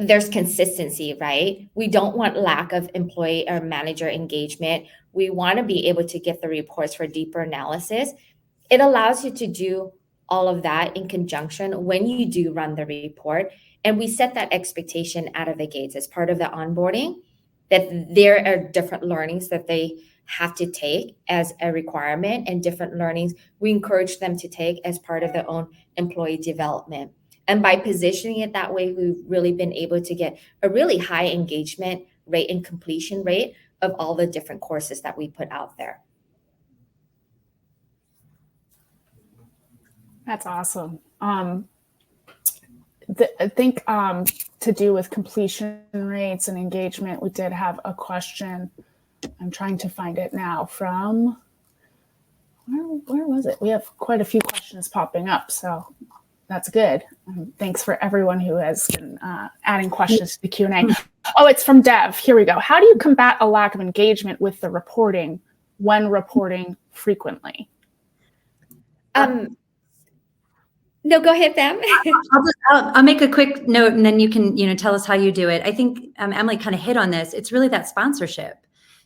there's consistency, right? We don't want lack of employee or manager engagement. We want to be able to get the reports for deeper analysis. It allows you to do all of that in conjunction when you do run the report. And we set that expectation out of the gates as part of the onboarding, that there are different learnings that they have to take as a requirement, and different learnings we encourage them to take as part of their own employee development. And by positioning it that way, we've really been able to get a really high engagement rate and completion rate of all the different courses that we put out there. That's awesome. I think to do with completion rates and engagement, we did have a question. I'm trying to find it now from, where was it? We have quite a few questions popping up, so that's good. Thanks for everyone who has been adding questions to the Q&A. Oh, it's from Dev. Here we go. How do you combat a lack of engagement with the reporting when reporting frequently? No, go ahead, Pam. I'll make a quick note, and then you can, tell us how you do it. I think Emilee kind of hit on this. It's really that sponsorship.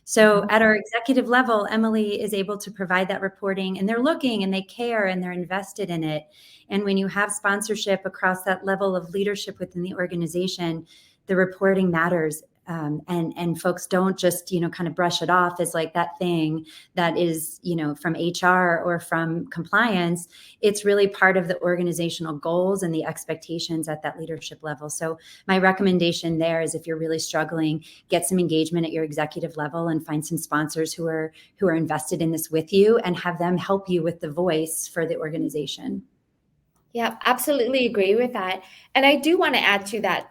So at our executive level, Emilee is able to provide that reporting, and they're looking and they care and they're invested in it. And when you have sponsorship across that level of leadership within the organization, the reporting matters. And folks don't just, kind of brush it off as like that thing that is, from HR or from compliance. It's really part of the organizational goals and the expectations at that leadership level. So my recommendation there is, if you're really struggling, get some engagement at your executive level and find some sponsors who are invested in this with you, and have them help you with the voice for the organization. Yeah, absolutely agree with that. And I do want to add to that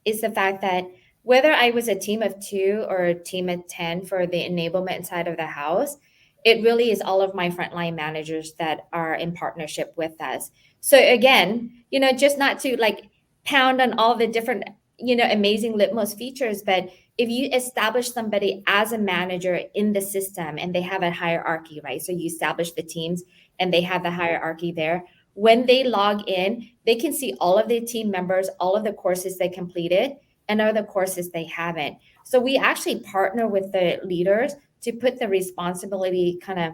is the fact that whether I was a team of 2 or a team of 10 for the enablement side of the house, it really is all of my frontline managers that are in partnership with us. So again, just not to like pound on all the different, amazing Litmos features, but if you establish somebody as a manager in the system and they have a hierarchy, right? So you establish the teams and they have the hierarchy there. When they log in, they can see all of the team members, all of the courses they completed, and other courses they haven't. So we actually partner with the leaders to put the responsibility kind of,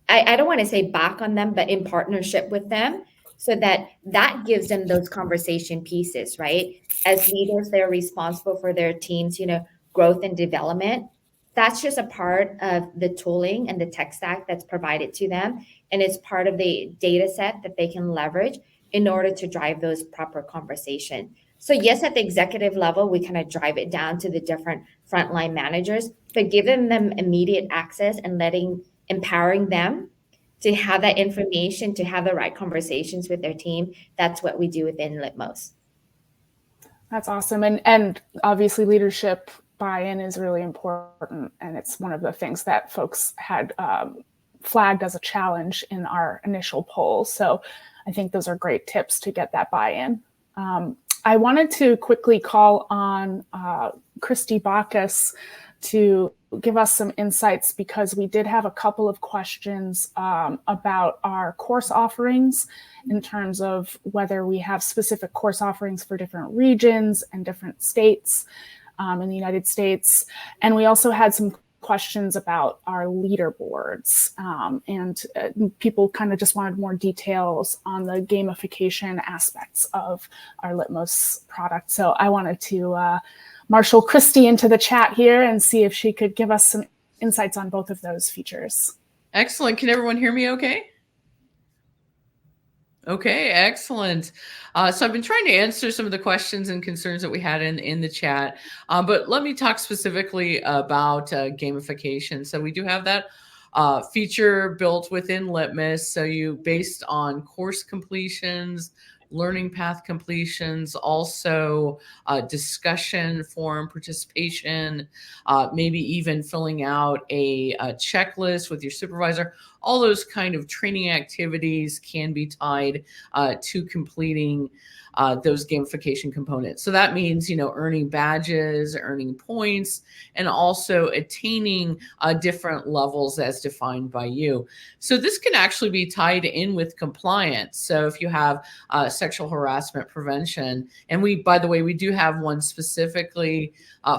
I don't want to say back on them, but in partnership with them, so that gives them those conversation pieces, right? As leaders, they're responsible for their team's, growth and development. That's just a part of the tooling and the tech stack that's provided to them. And it's part of the data set that they can leverage in order to drive those proper conversations. So yes, at the executive level, we kind of drive it down to the different frontline managers, but giving them immediate access and empowering them to have that information, to have the right conversations with their team. That's what we do within Litmos. That's awesome. And obviously leadership buy-in is really important. And it's one of the things that folks had flagged as a challenge in our initial poll. So I think those are great tips to get that buy-in. I wanted to quickly call on Christy Bacchus to give us some insights, because we did have a couple of questions about our course offerings in terms of whether we have specific course offerings for different regions and different states in the United States. And we also had some questions about our leaderboards, and people kind of just wanted more details on the gamification aspects of our Litmos product. So I wanted to marshal Christy into the chat here and see if she could give us some insights on both of those features. Excellent. Can everyone hear me okay? Okay, excellent. So I've been trying to answer some of the questions and concerns that we had in the chat, but let me talk specifically about gamification. So we do have that feature built within Litmos. So you, based on course completions, learning path completions, also discussion forum participation, maybe even filling out a checklist with your supervisor. All those kind of training activities can be tied to completing those gamification components. So that means, earning badges, earning points, and also attaining different levels as defined by you. So this can actually be tied in with compliance. So if you have sexual harassment prevention, and by the way, we do have one specifically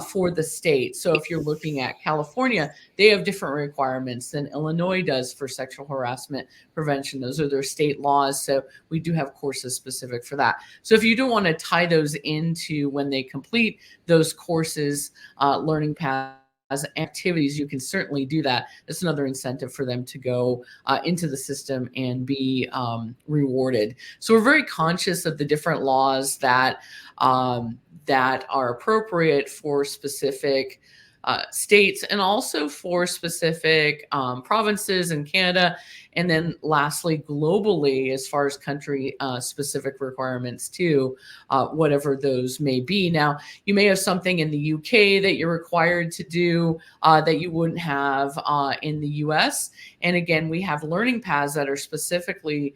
for the state. So if you're looking at California, they have different requirements than Illinois does for sexual harassment prevention. Those are their state laws. So we do have courses specific for that. So if you don't want to tie those into when they complete those courses, learning paths, activities, you can certainly do that. It's another incentive for them to go into the system and be rewarded. So we're very conscious of the different laws that are appropriate for specific states and also for specific provinces in Canada. And then lastly, globally, as far as country specific requirements too, whatever those may be. Now, you may have something in the UK that you're required to do that you wouldn't have in the US. And again, we have learning paths that are specifically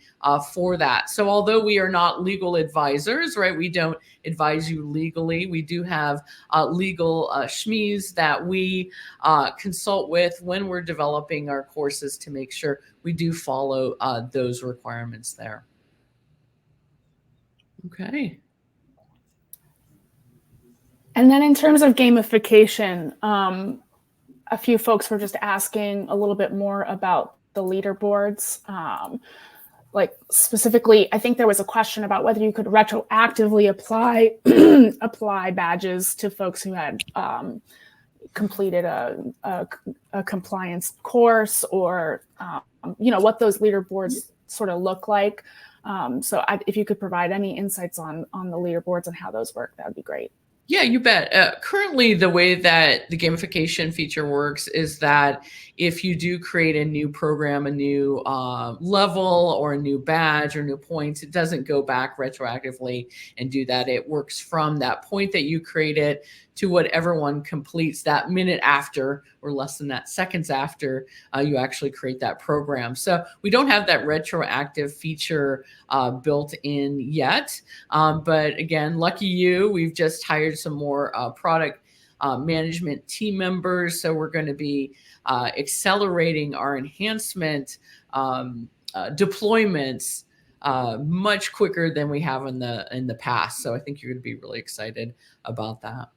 for that. So although we are not legal advisors, right, we don't advise you legally, we do have legal SMEs that we consult with when we're developing our courses to make sure we do follow those requirements there. Okay. And then in terms of gamification, a few folks were just asking a little bit more about the leaderboards. Like specifically, I think there was a question about whether you could retroactively apply apply badges to folks who had completed a compliance course, or what those leaderboards sort of look like. So if you could provide any insights on the leaderboards and how those work, that would be great. Yeah, you bet. Currently, the way that the gamification feature works is that if you do create a new program, a new level or a new badge or new points, it doesn't go back retroactively and do that. It works from that point that you created to what everyone completes that minute after, or less than that, seconds after you actually create that program. So we don't have that retroactive feature built in yet. But again, lucky you, we've just hired some more product management team members. So we're going to be accelerating our enhancement deployments much quicker than we have in the past. So I think you're going to be really excited about that.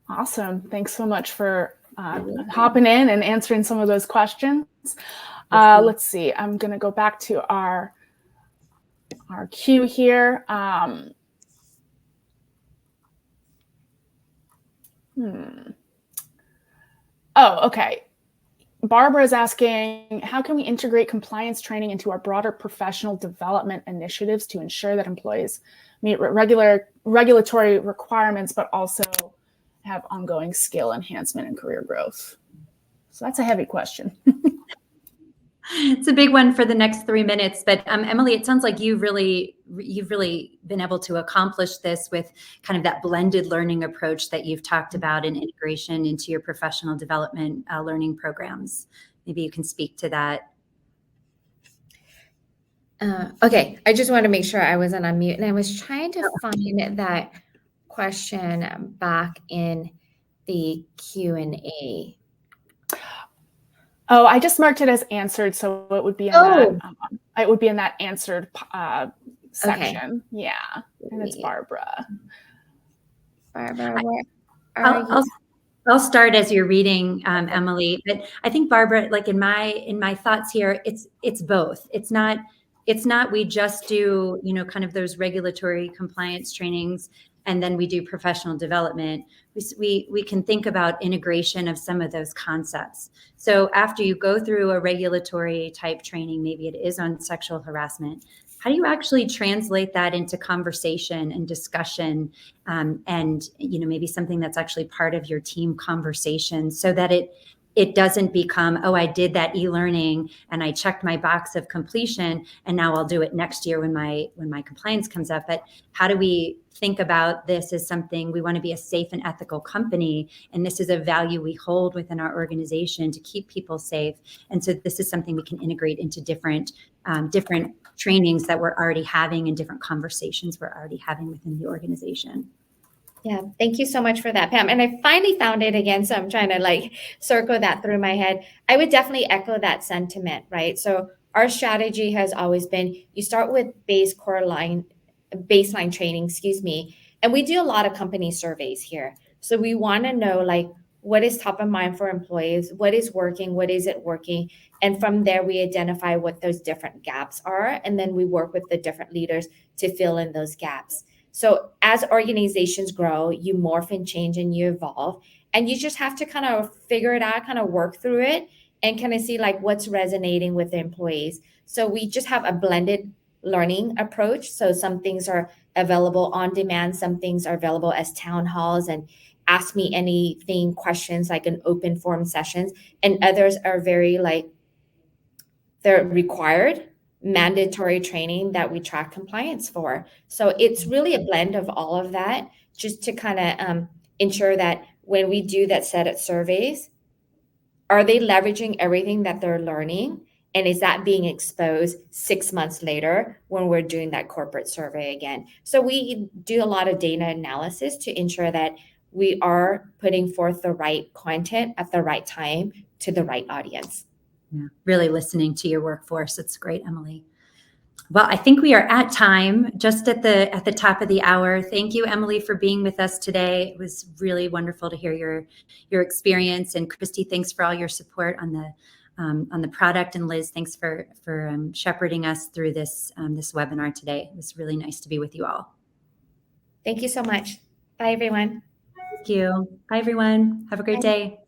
Awesome. Thanks so much for hopping in and answering some of those questions. Let's see. I'm going to go back to our queue here. Oh, okay. Barbara is asking, how can we integrate compliance training into our broader professional development initiatives to ensure that employees meet regulatory requirements, but also have ongoing skill enhancement and career growth? So that's a heavy question. It's a big one for the next 3 minutes, but Emilee, it sounds like you've really been able to accomplish this with kind of that blended learning approach that you've talked about in integration into your professional development learning programs. Maybe you can speak to that. Okay, I just want to make sure I wasn't on mute, and I was trying to find that question back in the Q&A. Oh, I just marked it as answered, so it would be in that answered section. Okay. Yeah, and it's Barbara. Barbara, where are you? I'll start as you're reading, Emilee. But I think Barbara, like in my thoughts here, it's both. It's not we just do kind of those regulatory compliance trainings and then we do professional development. We can think about integration of some of those concepts. So after you go through a regulatory type training, maybe it is on sexual harassment, how do you actually translate that into conversation and discussion, and maybe something that's actually part of your team conversation, so that it it doesn't become, oh, I did that e-learning and I checked my box of completion, and now I'll do it next year when my compliance comes up. But how do we think about this as something, we want to be a safe and ethical company, and this is a value we hold within our organization to keep people safe. And so this is something we can integrate into different trainings that we're already having and different conversations we're already having within the organization. Yeah, thank you so much for that, Pam. And I finally found it again, so I'm trying to like circle that through my head. I would definitely echo that sentiment, right? So our strategy has always been, you start with baseline training, and we do a lot of company surveys here. So we want to know like what is top of mind for employees, what is working, what isn't working, and from there we identify what those different gaps are, and then we work with the different leaders to fill in those gaps. So as organizations grow, you morph and change and you evolve, and you just have to kind of figure it out, kind of work through it, and kind of see like what's resonating with the employees. So we just have a blended learning approach. So some things are available on demand, some things are available as town halls and ask me anything questions, like an open forum sessions, and others are very like, they're required mandatory training that we track compliance for. So it's really a blend of all of that, just to kind of ensure that when we do that set of surveys, are they leveraging everything that they're learning? And is that being exposed 6 months later when we're doing that corporate survey again? So we do a lot of data analysis to ensure that we are putting forth the right content at the right time to the right audience. Yeah, really listening to your workforce. That's great, Emilee. Well, I think we are at time, just at the top of the hour. Thank you, Emilee, for being with us today. It was really wonderful to hear your experience. And Christy, thanks for all your support on the product. And Liz, thanks for shepherding us through this webinar today. It was really nice to be with you all. Thank you so much. Bye, everyone. Thank you. Bye, everyone. Have a great day.